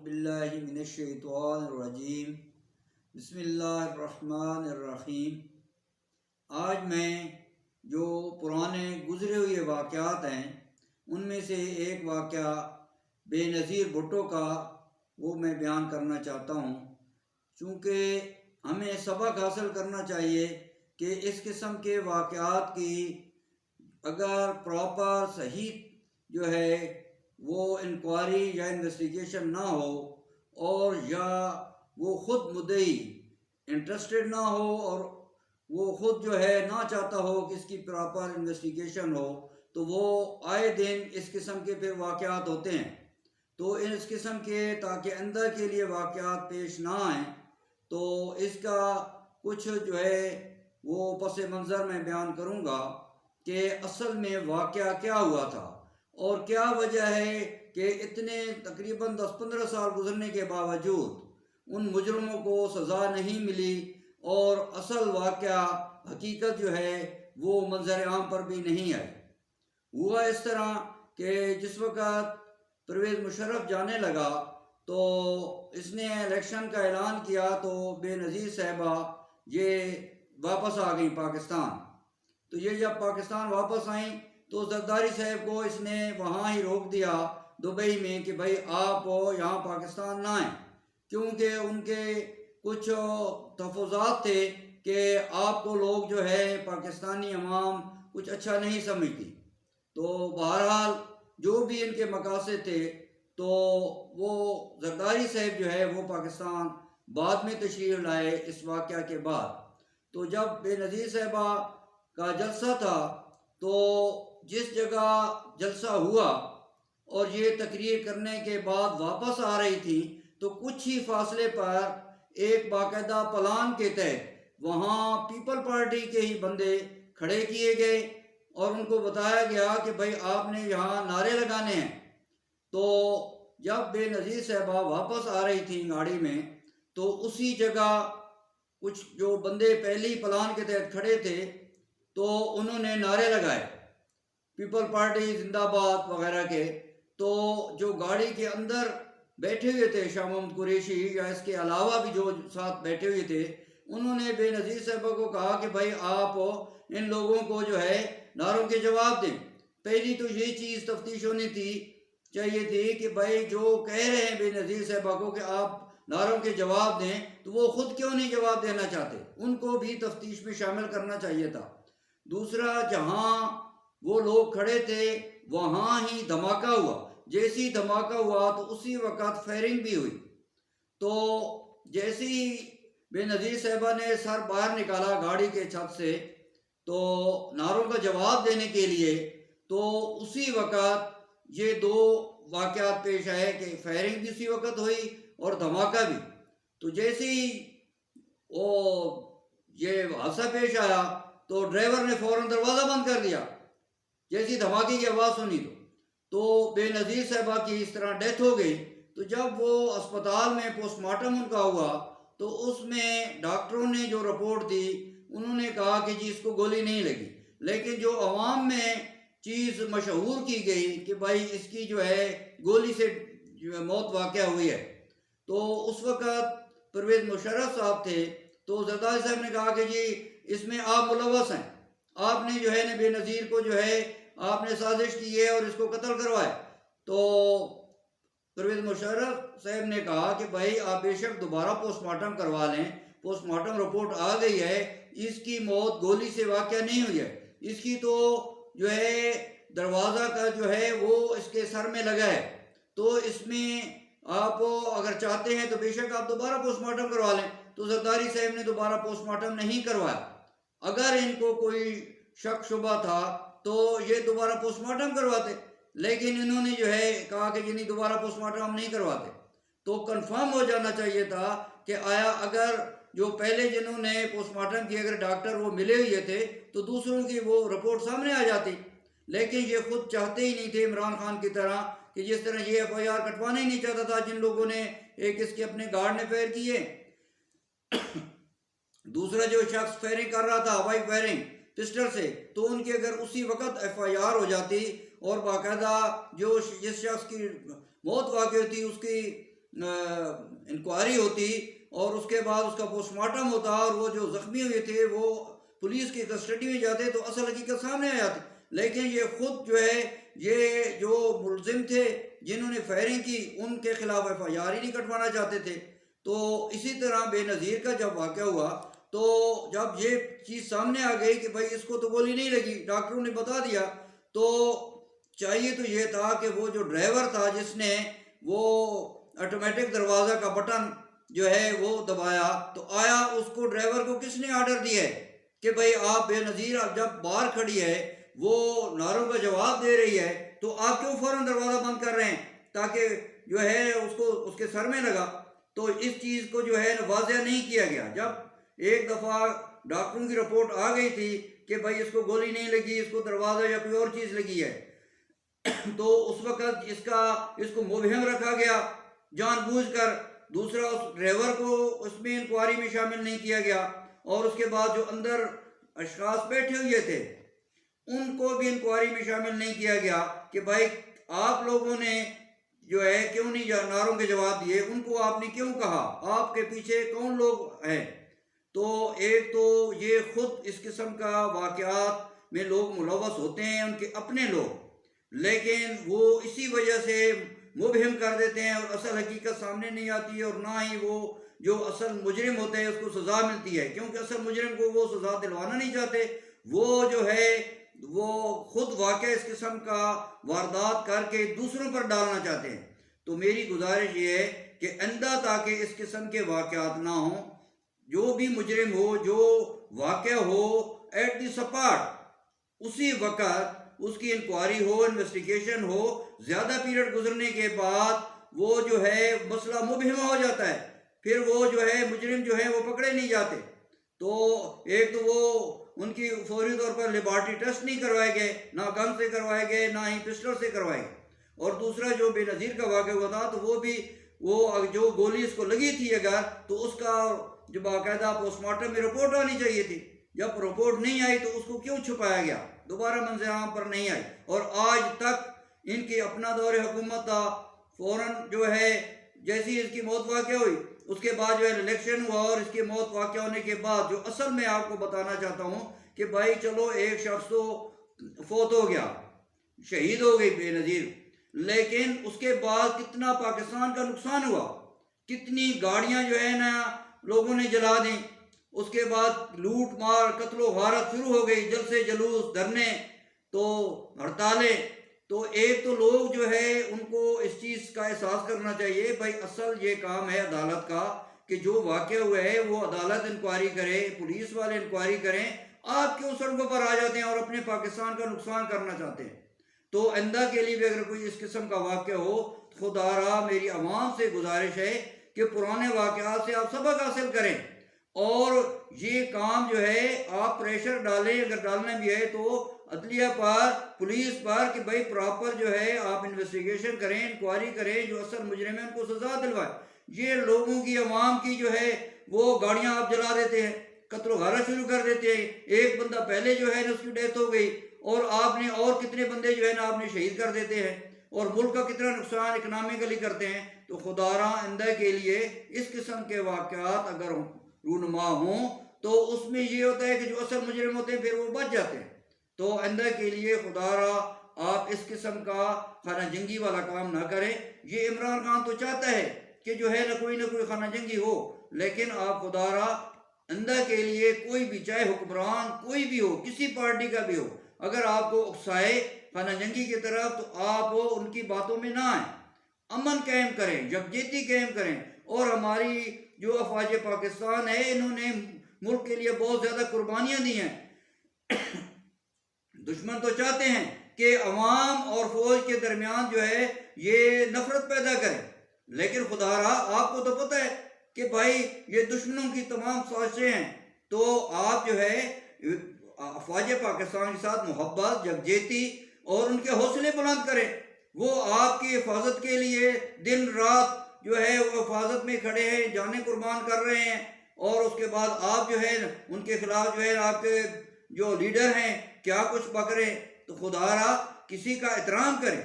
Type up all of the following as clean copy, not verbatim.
باللہ من الشیطان الرجیم بسم اللہ الرحمن الرحیم۔ آج میں جو پرانے گزرے ہوئے واقعات ہیں ان میں سے ایک واقعہ بے نظیر بھٹو کا وہ میں بیان کرنا چاہتا ہوں، چونکہ ہمیں سبق حاصل کرنا چاہیے کہ اس قسم کے واقعات کی اگر پراپر صحیح جو ہے وہ انکوائری یا انویسٹیگیشن نہ ہو، اور یا وہ خود مدعی انٹرسٹڈ نہ ہو اور وہ خود جو ہے نہ چاہتا ہو کہ اس کی پراپر انویسٹیگیشن ہو، تو وہ آئے دن اس قسم کے پھر واقعات ہوتے ہیں۔ تو اس قسم کے تاکہ اندر کے لیے واقعات پیش نہ آئیں، تو اس کا کچھ جو ہے وہ پس منظر میں بیان کروں گا کہ اصل میں واقعہ کیا ہوا تھا اور کیا وجہ ہے کہ اتنے تقریباً 10-15 سال گزرنے کے باوجود ان مجرموں کو سزا نہیں ملی اور اصل واقعہ حقیقت جو ہے وہ منظر عام پر بھی نہیں آئی۔ ہوا اس طرح کہ جس وقت پرویز مشرف جانے لگا تو اس نے الیکشن کا اعلان کیا تو بے نظیر صاحبہ یہ واپس آ گئیں پاکستان۔ تو یہ جب پاکستان واپس آئیں تو زرداری صاحب کو اس نے وہاں ہی روک دیا دبئی میں کہ بھائی آپ یہاں پاکستان نہ آئیں، کیونکہ ان کے کچھ تحفظات تھے کہ آپ کو لوگ جو ہے پاکستانی عوام کچھ اچھا نہیں سمجھتی۔ تو بہرحال جو بھی ان کے مقاصد تھے تو وہ زرداری صاحب جو ہے وہ پاکستان بعد میں تشریف لائے اس واقعہ کے بعد۔ تو جب بے نظیر صاحبہ کا جلسہ تھا تو جس جگہ جلسہ ہوا اور یہ تقریر کرنے کے بعد واپس آ رہی تھی تو کچھ ہی فاصلے پر ایک باقاعدہ پلان کے تحت وہاں پیپل پارٹی کے ہی بندے کھڑے کیے گئے اور ان کو بتایا گیا کہ بھائی آپ نے یہاں نعرے لگانے ہیں۔ تو جب بے نظیر صاحبہ واپس آ رہی تھی گاڑی میں تو اسی جگہ کچھ جو بندے پہلی پلان کے تحت کھڑے تھے تو انہوں نے نعرے لگائے پیپل پارٹی زندہ باد وغیرہ کے۔ تو جو گاڑی کے اندر بیٹھے ہوئے تھے شاہ محمود قریشی یا اس کے علاوہ بھی جو ساتھ بیٹھے ہوئے تھے، انہوں نے بے نظیر صاحبہ کو کہا کہ بھائی آپ ان لوگوں کو جو ہے نعروں کے جواب دیں۔ پہلی تو یہ چیز تفتیش ہونی چاہیے تھی کہ بھائی جو کہہ رہے ہیں بے نظیر صاحبہ کو کہ آپ نعروں کے جواب دیں تو وہ خود کیوں نہیں جواب دینا چاہتے، ان کو بھی تفتیش میں شامل کرنا چاہیے تھا۔ دوسرا، جہاں وہ لوگ کھڑے تھے وہاں ہی دھماکہ ہوا، جیسی دھماکہ ہوا تو اسی وقت فائرنگ بھی ہوئی۔ تو جیسی بے نظیر صاحبہ نے سر باہر نکالا گاڑی کے چھت سے تو نعروں کا جواب دینے کے لیے، تو اسی وقت یہ دو واقعات پیش آئے کہ فائرنگ بھی اسی وقت ہوئی اور دھماکہ بھی۔ تو جیسے ہی یہ حادثہ پیش آیا تو ڈرائیور نے فوراً دروازہ بند کر دیا جیسی دھماکے کی آواز سنی تو بے نظیر صاحبہ کی اس طرح ڈیتھ ہو گئی۔ تو جب وہ اسپتال میں پوسٹ مارٹم ان کا ہوا تو اس میں ڈاکٹروں نے جو رپورٹ دی انہوں نے کہا کہ جی اس کو گولی نہیں لگی، لیکن جو عوام میں چیز مشہور کی گئی کہ بھائی اس کی جو ہے گولی سے موت واقع ہوئی ہے۔ تو اس وقت پرویز مشرف صاحب تھے تو زرداری صاحب نے کہا کہ جی اس میں آپ ملوث ہیں، آپ نے جو ہے بے نظیر کو جو ہے آپ نے سازش کی ہے اور اس کو قتل کروائے۔ تو پرویز مشرف صاحب نے کہا کہ بھائی آپ بے شک دوبارہ پوسٹ مارٹم کروا لیں، پوسٹ مارٹم رپورٹ آ گئی ہے، اس کی موت گولی سے واقع نہیں ہوئی ہے، اس کی تو جو ہے دروازہ کا جو ہے وہ اس کے سر میں لگا ہے، تو اس میں آپ اگر چاہتے ہیں تو بے شک آپ دوبارہ پوسٹ مارٹم کروا لیں۔ تو زرداری صاحب نے دوبارہ پوسٹ مارٹم نہیں کروایا۔ اگر ان کو کوئی شک شبہ تھا تو یہ دوبارہ پوسٹ مارٹم کرواتے، لیکن انہوں نے جو ہے کہا کہ نہیں دوبارہ پوسٹ مارٹم ہم نہیں کرواتے۔ تو کنفرم ہو جانا چاہیے تھا کہ آیا اگر جو پہلے جنہوں نے پوسٹ مارٹم کی اگر ڈاکٹر وہ ملے ہوئے تھے تو دوسروں کی وہ رپورٹ سامنے آ جاتی، لیکن یہ خود چاہتے ہی نہیں تھے عمران خان کی طرح کہ جس طرح یہ FIR کٹوانا ہی نہیں چاہتا تھا جن لوگوں نے ایک اس کے اپنے گارڈ نے فائر کیے۔ دوسرا جو شخص فائرنگ کر رہا تھا ہوائی فائرنگ پسٹل سے، تو ان کی اگر اسی وقت FIR ہو جاتی اور باقاعدہ جو جس شخص کی موت واقع ہوتی اس کی انکوائری ہوتی اور اس کے بعد اس کا پوسٹ مارٹم ہوتا اور وہ جو زخمی ہوئے تھے وہ پولیس کی کسٹڈی میں جاتے تو اصل حقیقت سامنے آ جاتی. لیکن یہ خود جو ہے یہ جو ملزم تھے جنہوں نے فائرنگ کی ان کے خلاف ایف آئی آر ہی نہیں کٹوانا چاہتے تھے. تو اسی طرح بے نظیر کا جب واقعہ ہوا تو جب یہ چیز سامنے آ گئی کہ بھائی اس کو تو گولی نہیں لگی، ڈاکٹروں نے بتا دیا، تو چاہیے تو یہ تھا کہ وہ جو ڈرائیور تھا جس نے وہ آٹومیٹک دروازہ کا بٹن جو ہے وہ دبایا، تو آیا اس کو ڈرائیور کو کس نے آرڈر دیا ہے کہ بھائی آپ بے نظیر جب باہر کھڑی ہے وہ نعروں کا جواب دے رہی ہے تو آپ کیوں فوراً دروازہ بند کر رہے ہیں تاکہ جو ہے اس کے سر میں لگا. تو اس چیز کو جو ہے واضح نہیں کیا گیا. جب ایک دفعہ ڈاکٹروں کی رپورٹ آ گئی تھی کہ بھائی اس کو گولی نہیں لگی، اس کو دروازہ یا کوئی اور چیز لگی ہے، تو اس وقت اس کو مبہم رکھا گیا جان بوجھ کر. دوسرا اس ڈرائیور کو اس میں انکوائری میں شامل نہیں کیا گیا، اور اس کے بعد جو اندر اشخاص بیٹھے ہوئے تھے ان کو بھی انکوائری میں شامل نہیں کیا گیا کہ بھائی آپ لوگوں نے جو ہے کیوں نہیں نعروں کے جواب دیے، ان کو آپ نے کیوں کہا، آپ کے پیچھے کون لوگ ہیں. تو ایک تو یہ خود اس قسم کا واقعات میں لوگ ملوث ہوتے ہیں، ان کے اپنے لوگ، لیکن وہ اسی وجہ سے مبہم کر دیتے ہیں اور اصل حقیقت سامنے نہیں آتی ہے، اور نہ ہی وہ جو اصل مجرم ہوتے ہیں اس کو سزا ملتی ہے، کیونکہ اصل مجرم کو وہ سزا دلوانا نہیں چاہتے، وہ جو ہے وہ خود واقع اس قسم کا واردات کر کے دوسروں پر ڈالنا چاہتے ہیں. تو میری گزارش یہ ہے کہ آئندہ تاکہ اس قسم کے واقعات نہ ہوں، جو بھی مجرم ہو، جو واقع ہو، ایٹ دی سپاٹ اسی وقت اس کی انکوائری ہو، انویسٹیگیشن ہو. زیادہ پیریڈ گزرنے کے بعد وہ جو ہے مسئلہ مبہم ہو جاتا ہے، پھر وہ جو ہے مجرم جو ہے وہ پکڑے نہیں جاتے. تو ایک تو وہ ان کی فوری طور پر لیبارٹری ٹیسٹ نہیں کروائے گئے، نہ گن سے کروائے گئے، نہ ہی پسٹل سے کروائے گئے. اور دوسرا جو بے نظیر کا واقعہ ہوا تھا تو وہ بھی وہ جو گولی اس کو لگی تھی اگر تو اس کا جو باقاعدہ پوسٹ مارٹم میں رپورٹ آنی چاہیے تھی. جب رپورٹ نہیں آئی تو اس کو کیوں چھپایا گیا، دوبارہ منظر عام پر نہیں آئی. اور آج تک ان کی اپنا دور حکومت تھا، فوراً جو ہے جیسی اس کی موت واقع ہوئی اس کے بعد جو ہے الیکشن ہوا، اور اس کی موت واقع ہونے کے بعد جو اصل میں آپ کو بتانا چاہتا ہوں کہ بھائی چلو ایک شخص تو فوت ہو گیا، شہید ہو گئی بے نظیر، لیکن اس کے بعد کتنا پاکستان کا نقصان ہوا، کتنی گاڑیاں جو ہے نا لوگوں نے جلا دیں، اس کے بعد لوٹ مار قتل و غارت شروع ہو گئی، جلسے جلوس دھرنے تو ہڑتالیں. تو ایک تو لوگ جو ہے ان کو اس چیز کا احساس کرنا چاہیے بھائی اصل یہ کام ہے عدالت کا کہ جو واقع ہوا ہے وہ عدالت انکوائری کرے، پولیس والے انکوائری کریں. آپ کیوں سڑکوں پر آ جاتے ہیں اور اپنے پاکستان کا نقصان کرنا چاہتے ہیں؟ تو آئندہ کے لیے بھی اگر کوئی اس قسم کا واقعہ ہو، خدا را میری عوام سے گزارش ہے کہ پرانے واقعات سے آپ سبق حاصل کریں، اور یہ کام جو ہے آپ پریشر ڈالیں، اگر ڈالنا بھی ہے تو عدلیہ پر، پولیس پر کہ بھائی پراپر جو ہے آپ انویسٹیگیشن کریں، انکوائری کریں، جو اصل مجرم ہیں ان کو سزا دلوائیں. یہ لوگوں کی عوام کی جو ہے وہ گاڑیاں آپ جلا دیتے ہیں، قتل و غارت شروع کر دیتے ہیں. ایک بندہ پہلے جو ہے نا اس کی ڈیتھ ہو گئی، اور آپ نے اور کتنے بندے جو ہے نا آپ نے شہید کر دیتے ہیں، اور ملک کا کتنا نقصان اکنامکلی کرتے ہیں. تو خدا را آئندہ کے لیے اس قسم کے واقعات اگر رونما ہوں تو اس میں یہ ہوتا ہے کہ جو اصل مجرم ہوتے ہیں پھر وہ بچ جاتے ہیں. تو آئندہ کے لیے خدا را آپ اس قسم کا خانہ جنگی والا کام نہ کریں. یہ عمران خان تو چاہتا ہے کہ جو ہے نہ کوئی خانہ جنگی ہو، لیکن آپ خدا را آئندہ کے لیے کوئی بھی چاہے حکمران کوئی بھی ہو، کسی پارٹی کا بھی ہو، اگر آپ کو اکسائے خانہ جنگی کی طرف تو آپ ان کی باتوں میں نہ آئیں، امن قائم کریں، یکجہتی قائم کریں. اور ہماری جو افواج پاکستان ہے انہوں نے ملک کے لیے بہت زیادہ قربانیاں دی ہیں. دشمن تو چاہتے ہیں کہ عوام اور فوج کے درمیان جو ہے یہ نفرت پیدا کریں، لیکن خدا را آپ کو تو پتہ ہے کہ بھائی یہ دشمنوں کی تمام سازشیں ہیں. تو آپ جو ہے افواج پاکستان کے ساتھ محبت، یکجہتی اور ان کے حوصلے بلند کریں. وہ آپ کی حفاظت کے لیے دن رات جو ہے وہ حفاظت میں کھڑے ہیں، جانیں قربان کر رہے ہیں، اور اس کے بعد آپ جو ہے ان کے خلاف جو ہے آپ کے جو لیڈر ہیں کیا کچھ پکڑیں. تو خدا را کسی کا احترام کریں.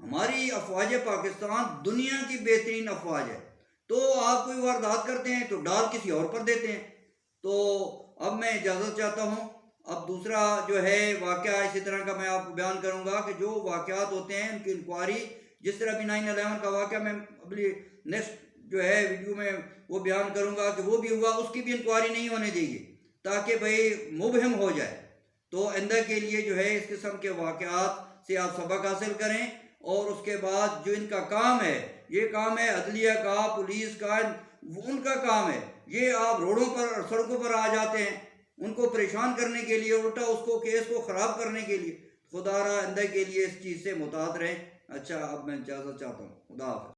ہماری افواج پاکستان دنیا کی بہترین افواج ہے، تو آپ کوئی واردات کرتے ہیں تو ڈال کسی اور پر دیتے ہیں۔ تو اب میں اجازت چاہتا ہوں، اب دوسرا جو ہے واقعہ اسی طرح کا میں آپ کو بیان کروں گا کہ جو واقعات ہوتے ہیں ان کی انکوائری، جس طرح بھی 9/11 کا واقعہ میں اگلی نیکسٹ جو ہے ویڈیو میں وہ بیان کروں گا کہ وہ بھی ہوا، اس کی بھی انکوائری نہیں ہونے دیں گے تاکہ بھئی مبہم ہو جائے۔ تو آئندہ کے لیے جو ہے اس قسم کے واقعات سے آپ سبق حاصل کریں، اور اس کے بعد جو ان کا کام ہے، یہ کام ہے عدلیہ کا، پولیس کا، ان کا کام ہے، یہ آپ روڈوں پر اور سڑکوں پر آ جاتے ہیں ان کو پریشان کرنے کے لیے، الٹا اس کو کیس کو خراب کرنے کے لیے۔ خدا را آئندہ کے لیے اس چیز سے محتاط رہیں۔ اچھا اب میں اجازت چاہتا ہوں، خدا حافظ۔